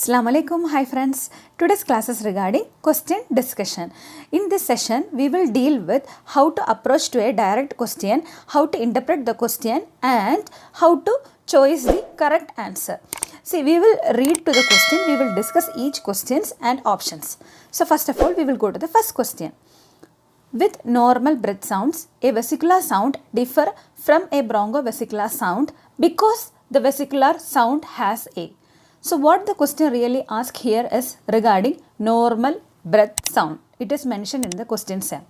Assalamu alaikum. Hi friends. Today's class is regarding question discussion. In this session, we will deal with how to approach to a direct question, how to interpret the question and how to choose the correct answer. See, we will read to the question, we will discuss each questions and options. So first of all, we will go to the first question. With normal breath sounds, a vesicular sound differ from a bronchovesicular sound because the vesicular sound has a. So what the question really asks here is regarding normal breath sound. It is mentioned in the question set.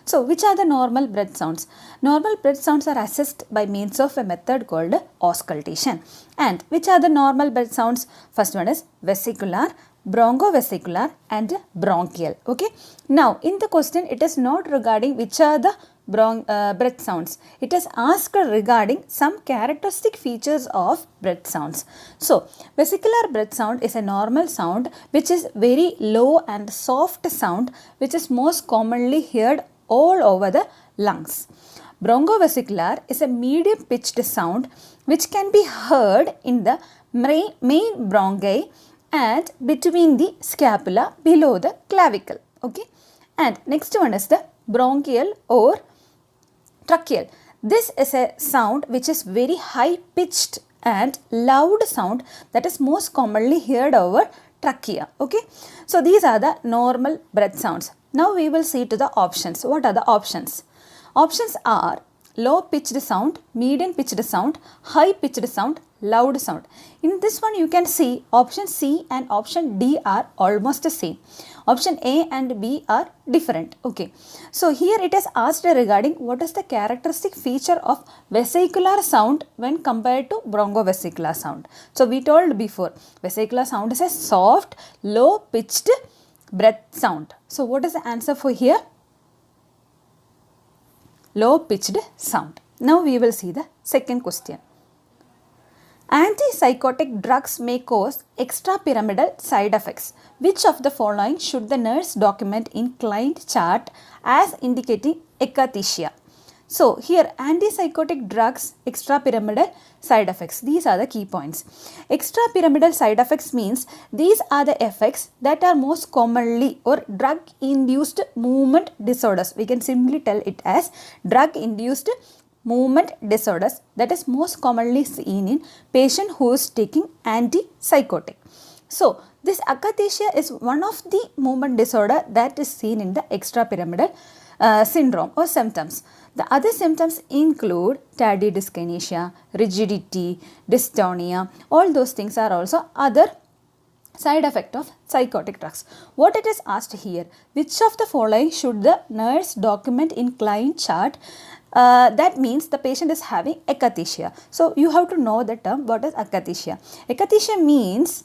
So which are the normal breath sounds? Normal breath sounds are assessed by means of a method called auscultation. And which are the normal breath sounds? First one is vesicular, bronchovesicular and bronchial. Okay. Now in the question it is not regarding which are the breath sounds. It is asked regarding some characteristic features of breath sounds. So vesicular breath sound is a normal sound which is very low and soft sound which is most commonly heard all over the lungs. Bronchovesicular is a medium pitched sound which can be heard in the main bronchi and between the scapula below the clavicle. Okay. And next one is the bronchial or tracheal. This is a sound which is very high pitched and loud sound that is most commonly heard over trachea. Okay. So these are the normal breath sounds. Now we will see to the options. What are the options? Options are low pitched sound, medium pitched sound, high pitched sound, loud sound. In this one you can see option C and option D are almost the same. Option A and B are different. Okay. So here it is asked regarding what is the characteristic feature of vesicular sound when compared to bronchovesicular sound. So we told before vesicular sound is a soft, low pitched breath sound. So what is the answer for here? Low pitched sound. Now we will see the second question. Antipsychotic drugs may cause extrapyramidal side effects. Which of the following should the nurse document in client chart as indicating akathisia? So here antipsychotic drugs, extrapyramidal side effects. These are the key points. Extrapyramidal side effects means these are the effects that are most commonly or drug induced movement disorders. We can simply tell it as drug induced movement disorders that is most commonly seen in patient who is taking antipsychotic. So this akathisia is one of the movement disorder that is seen in the extrapyramidal syndrome or symptoms. The other symptoms include tardive dyskinesia, rigidity, dystonia. All those things are also other side effect of psychotic drugs. What it is asked here, which of the following should the nurse document in client chart? That means the patient is having akathisia. So you have to know the term what is akathisia. Akathisia means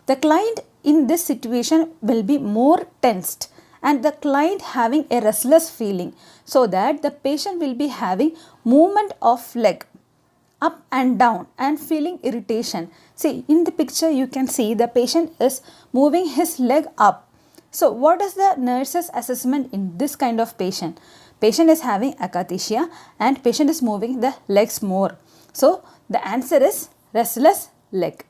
the client in this situation will be more tensed and the client having a restless feeling, so that the patient will be having movement of leg up and down and feeling irritation. See, in the picture you can see the patient is moving his leg up. So what is the nurse's assessment in this kind of patient? Patient is having akathisia and patient is moving the legs more. So the answer is restless leg.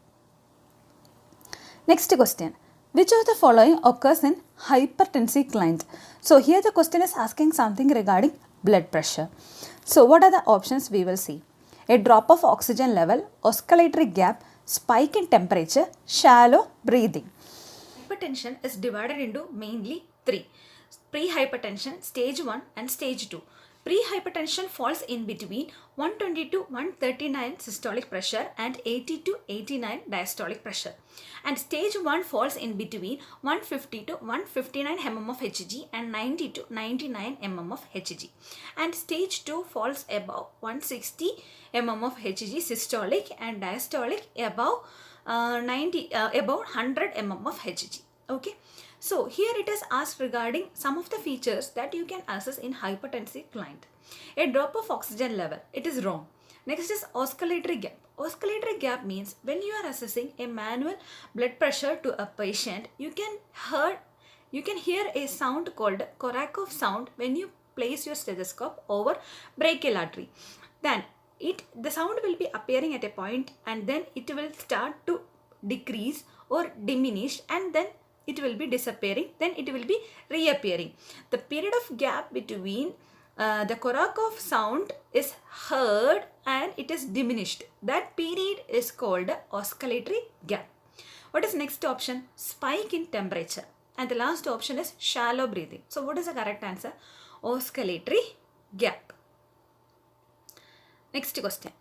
Next question. Which of the following occurs in hypertensive client? So here the question is asking something regarding blood pressure. So what are the options we will see? A drop of oxygen level, oscillatory gap, spike in temperature, shallow breathing. Hypertension is divided into mainly three. Pre-hypertension, stage 1 and stage 2. Pre-hypertension falls in between 120 to 139 systolic pressure and 80 to 89 diastolic pressure. And stage 1 falls in between 150 to 159 mm of Hg and 90 to 99 mm of Hg. And stage 2 falls above 160 mm of Hg systolic and diastolic above 100 mm of Hg. Okay. So here it is asked regarding some of the features that you can assess in hypertensive client. A drop of oxygen level, it is wrong. Next is oscillatory gap. Oscillatory gap means when you are assessing a manual blood pressure to a patient, you can hear a sound called Korsakoff sound when you place your stethoscope over brachial artery. Then the sound will be appearing at a point and then it will start to decrease or diminished, and then it will be disappearing, then it will be reappearing. The period of gap between the Korokov sound is heard and it is diminished. That period is called oscillatory gap. What is next option? Spike in temperature. And the last option is shallow breathing. So what is the correct answer? Oscillatory gap. Next question.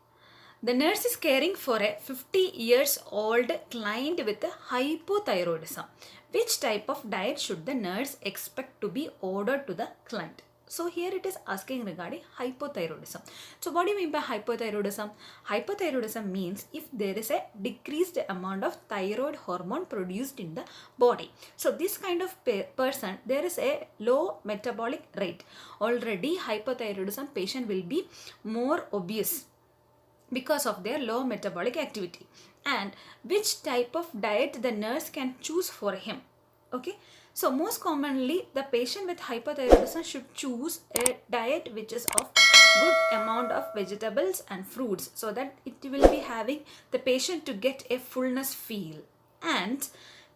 The nurse is caring for a 50 years old client with hypothyroidism. Which type of diet should the nurse expect to be ordered to the client? So here it is asking regarding hypothyroidism. So what do you mean by hypothyroidism? Hypothyroidism means if there is a decreased amount of thyroid hormone produced in the body. So this kind of person, there is a low metabolic rate. Already hypothyroidism patient will be more obese because of their low metabolic activity. And which type of diet the nurse can choose for him? Okay. So most commonly the patient with hypothyroidism should choose a diet which is of good amount of vegetables and fruits, so that it will be having the patient to get a fullness feel and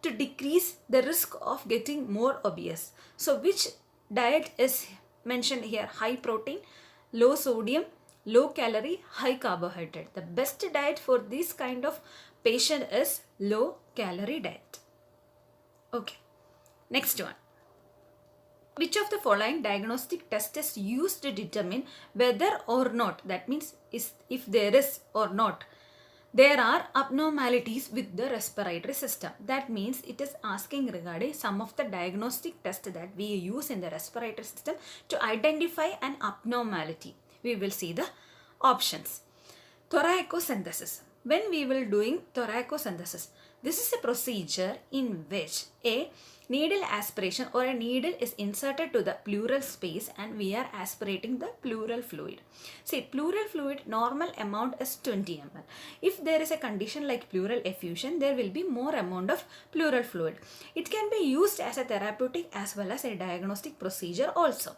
to decrease the risk of getting more obese. So which diet is mentioned here? High protein, low sodium, low calorie, high carbohydrate. The best diet for this kind of patient is low calorie diet. Okay. Next one. Which of the following diagnostic test is used to determine whether or not, that means if there is or not, there are abnormalities with the respiratory system? That means it is asking regarding some of the diagnostic tests that we use in the respiratory system to identify an abnormality. We will see the options. Thoracosynthesis. When we will doing thoracosynthesis, this is a procedure in which a needle aspiration or a needle is inserted to the pleural space and we are aspirating the pleural fluid. See, pleural fluid normal amount is 20 ml. If there is a condition like pleural effusion, there will be more amount of pleural fluid. It can be used as a therapeutic as well as a diagnostic procedure also.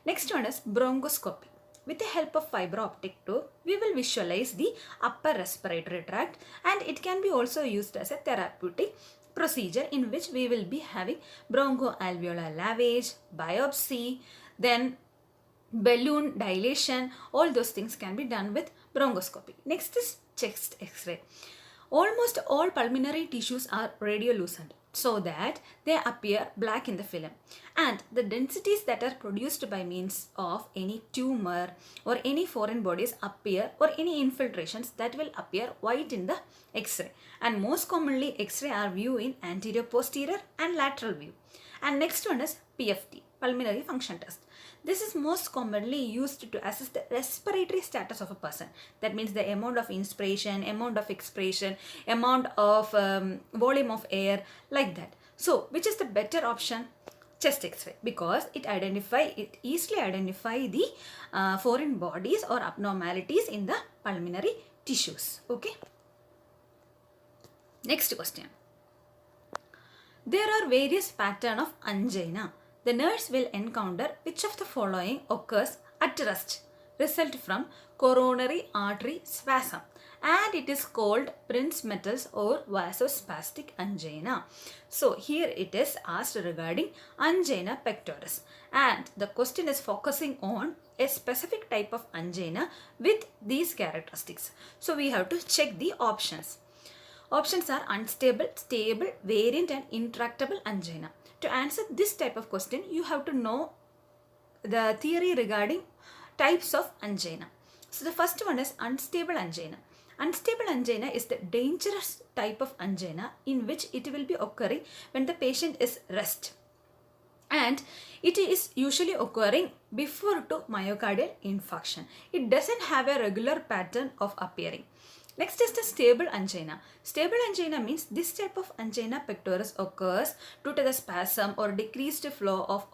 Next one is bronchoscopy. With the help of fiber optic tube, we will visualize the upper respiratory tract, and it can be also used as a therapeutic procedure in which we will be having bronchoalveolar lavage, biopsy, then balloon dilation. All those things can be done with bronchoscopy. Next is chest X-ray. Almost all pulmonary tissues are radiolucent, so that they appear black in the film, and the densities that are produced by means of any tumor or any foreign bodies appear, or any infiltrations that will appear white in the X-ray. And most commonly X-ray are viewed in anterior posterior and lateral view. And next one is PFT, pulmonary function test. This is most commonly used to assess the respiratory status of a person. That means the amount of inspiration, amount of expiration, amount of volume of air, like that. So which is the better option? Chest X-ray, because it easily identify the foreign bodies or abnormalities in the pulmonary tissues. Okay. Next question. There are various patterns of angina. The nurse will encounter which of the following occurs at rest, result from coronary artery spasm, and it is called Prinzmetal's or vasospastic angina. So here it is asked regarding angina pectoris, and the question is focusing on a specific type of angina with these characteristics. So we have to check the options. Options are unstable, stable, variant and intractable angina. To answer this type of question, you have to know the theory regarding types of angina. So the first one is unstable angina. Unstable angina is the dangerous type of angina in which it will be occurring when the patient is rest, and it is usually occurring before to myocardial infarction. It doesn't have a regular pattern of appearing. Next is the stable angina. Stable angina means this type of angina pectoris occurs due to the spasm or decreased flow of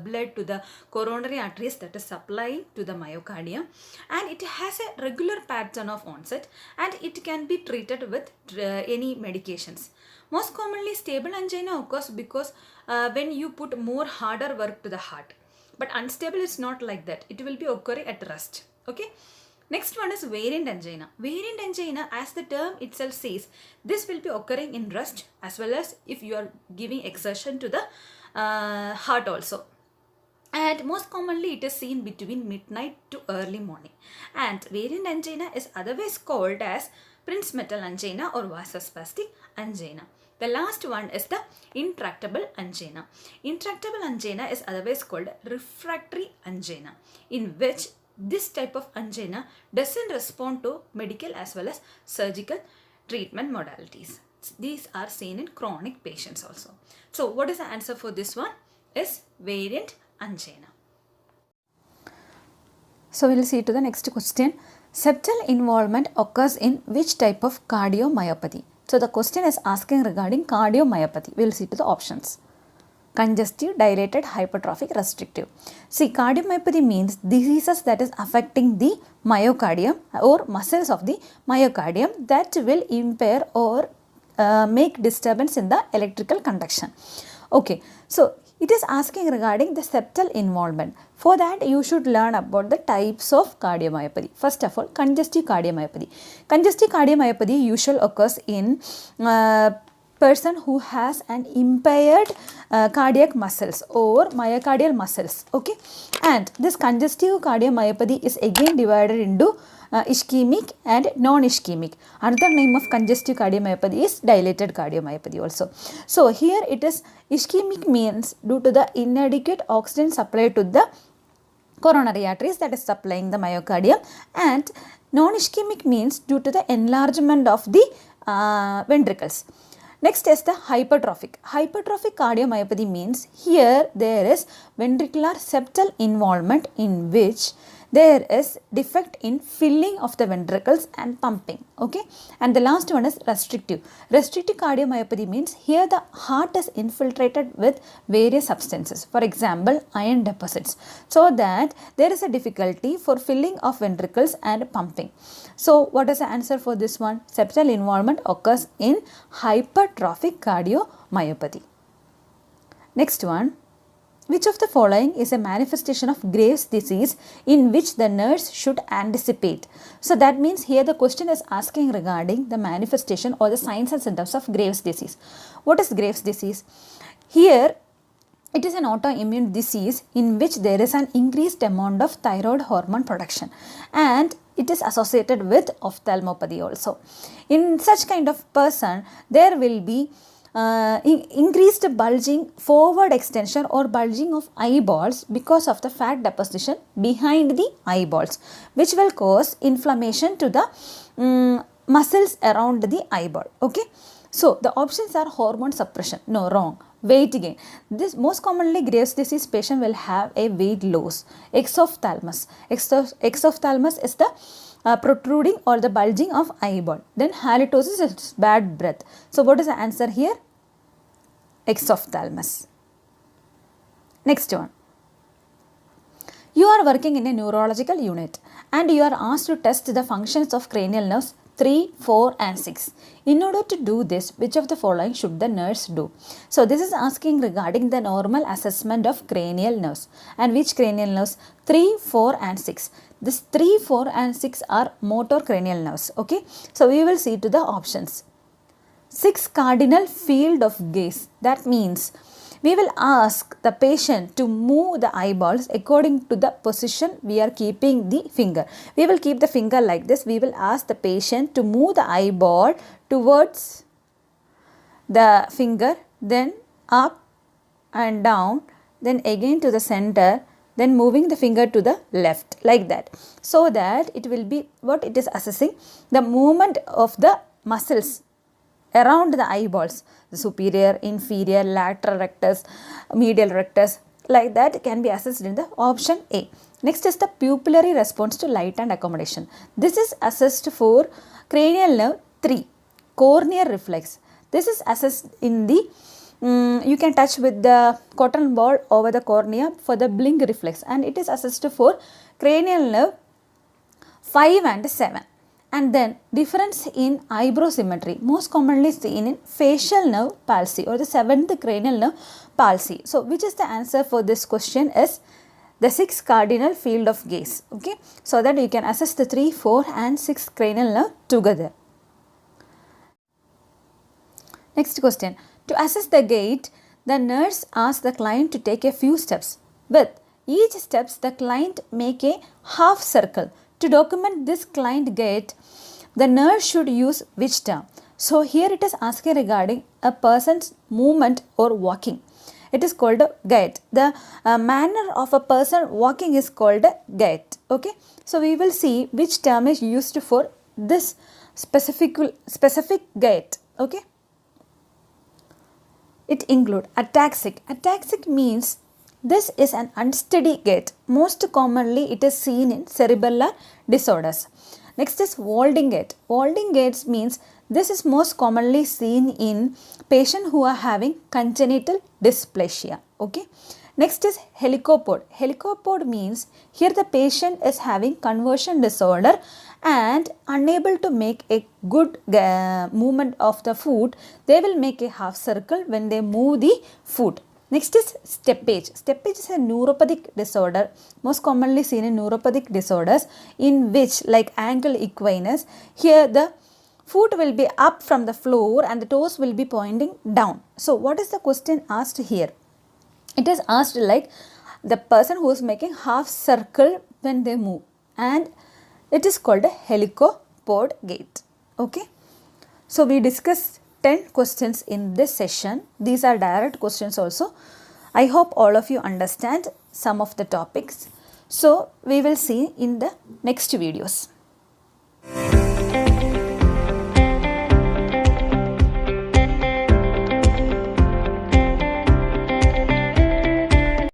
blood to the coronary arteries that is supplying to the myocardium, and it has a regular pattern of onset, and it can be treated with any medications. Most commonly stable angina occurs because when you put more harder work to the heart, but unstable is not like that. It will be occurring at rest. Okay. Next one is variant angina. Variant angina, as the term itself says, this will be occurring in rest as well as if you are giving exertion to the heart also. And most commonly it is seen between midnight to early morning. And variant angina is otherwise called as Prinzmetal angina or vasospastic angina. The last one is the intractable angina. Intractable angina is otherwise called refractory angina, in which this type of angina doesn't respond to medical as well as surgical treatment modalities. These are seen in chronic patients also. So what is the answer for this one? Is variant angina. So we will see to the next question. Septal involvement occurs in which type of cardiomyopathy? So the question is asking regarding cardiomyopathy. We will see to the options. Congestive, dilated, hypertrophic, restrictive. See, cardiomyopathy means diseases that is affecting the myocardium or muscles of the myocardium that will impair or make disturbance in the electrical conduction. Okay, so it is asking regarding the septal involvement. For that, you should learn about the types of cardiomyopathy. First of all, congestive cardiomyopathy. Congestive cardiomyopathy usually occurs in person who has an impaired cardiac muscles or myocardial muscles. Okay, and this congestive cardiomyopathy is again divided into ischemic and non-ischemic. Another name of congestive cardiomyopathy is dilated cardiomyopathy also. So here it is ischemic means due to the inadequate oxygen supply to the coronary arteries that is supplying the myocardium, and non-ischemic means due to the enlargement of the ventricles. Next is the hypertrophic. Hypertrophic cardiomyopathy means here there is ventricular septal involvement in which there is defect in filling of the ventricles and pumping. Okay, and the last one is restrictive. Restrictive cardiomyopathy means here the heart is infiltrated with various substances, for example iron deposits, so that there is a difficulty for filling of ventricles and pumping. So what is the answer for this one? Septal involvement occurs in hypertrophic cardiomyopathy. Next one. Which of the following is a manifestation of Graves' disease in which the nurse should anticipate? So that means here the question is asking regarding the manifestation or the signs and symptoms of Graves' disease. What is Graves' disease? Here it is an autoimmune disease in which there is an increased amount of thyroid hormone production, and it is associated with ophthalmopathy also. In such kind of person, there will be increased bulging, forward extension or bulging of eyeballs because of the fat deposition behind the eyeballs, which will cause inflammation to the muscles around the eyeball. Okay, so the options are hormone suppression. No, wrong. Weight gain. This most commonly Graves' disease patient will have a weight loss. Exophthalmos. Exophthalmos is the protruding or the bulging of eyeball. Then halitosis is bad breath. So what is the answer here? Exophthalmos. Next one. You are working in a neurological unit and you are asked to test the functions of cranial nerves 3, 4 and 6. In order to do this, which of the following should the nurse do? So this is asking regarding the normal assessment of cranial nerves. And which cranial nerves? 3, 4 and 6. This 3, 4 and 6 are motor cranial nerves. Okay. So we will see to the options. 6 cardinal field of gaze. That means we will ask the patient to move the eyeballs according to the position we are keeping the finger. We will keep the finger like this. We will ask the patient to move the eyeball towards the finger, then up and down, then again to the center, then moving the finger to the left, like that. So that it will be what it is assessing, the movement of the muscles around the eyeballs, the superior, inferior, lateral rectus, medial rectus, like that can be assessed in the option A. Next is the pupillary response to light and accommodation. This is assessed for cranial nerve 3, corneal reflex. This is assessed in the, you can touch with the cotton ball over the cornea for the blink reflex, and it is assessed for cranial nerve 5 and 7. And then difference in eyebrow symmetry, most commonly seen in facial nerve palsy or the 7th cranial nerve palsy. So which is the answer for this question is the 6 cardinal field of gaze, okay, so that you can assess the 3, 4 and 6 cranial nerve together. Next question. To assess the gait, the nurse asks the client to take a few steps. With each steps, the client make a half circle. To document this client gait, the nurse should use which term? So here it is asking regarding a person's movement or walking. It is called a gait. The manner of a person walking is called a gait. Okay. So we will see which term is used for this specific gait. Okay. It include ataxic. Ataxic means this is an unsteady gait. Most commonly it is seen in cerebellar disorders. Next is Walding gait. Walding gait means this is most commonly seen in patients who are having congenital dysplasia. Okay. Next is helicopode. Helicopode means here the patient is having conversion disorder and unable to make a good movement of the foot. They will make a half circle when they move the foot. Next is steppage. Steppage is a neuropathic disorder, most commonly seen in neuropathic disorders, in which, like ankle equinus, here the foot will be up from the floor and the toes will be pointing down. So what is the question asked here? It is asked like the person who is making half circle when they move, and it is called a helicopode gait. Okay. So we discussed 10 questions in this session. These are direct questions also. I hope all of you understand some of the topics. So we will see in the next videos.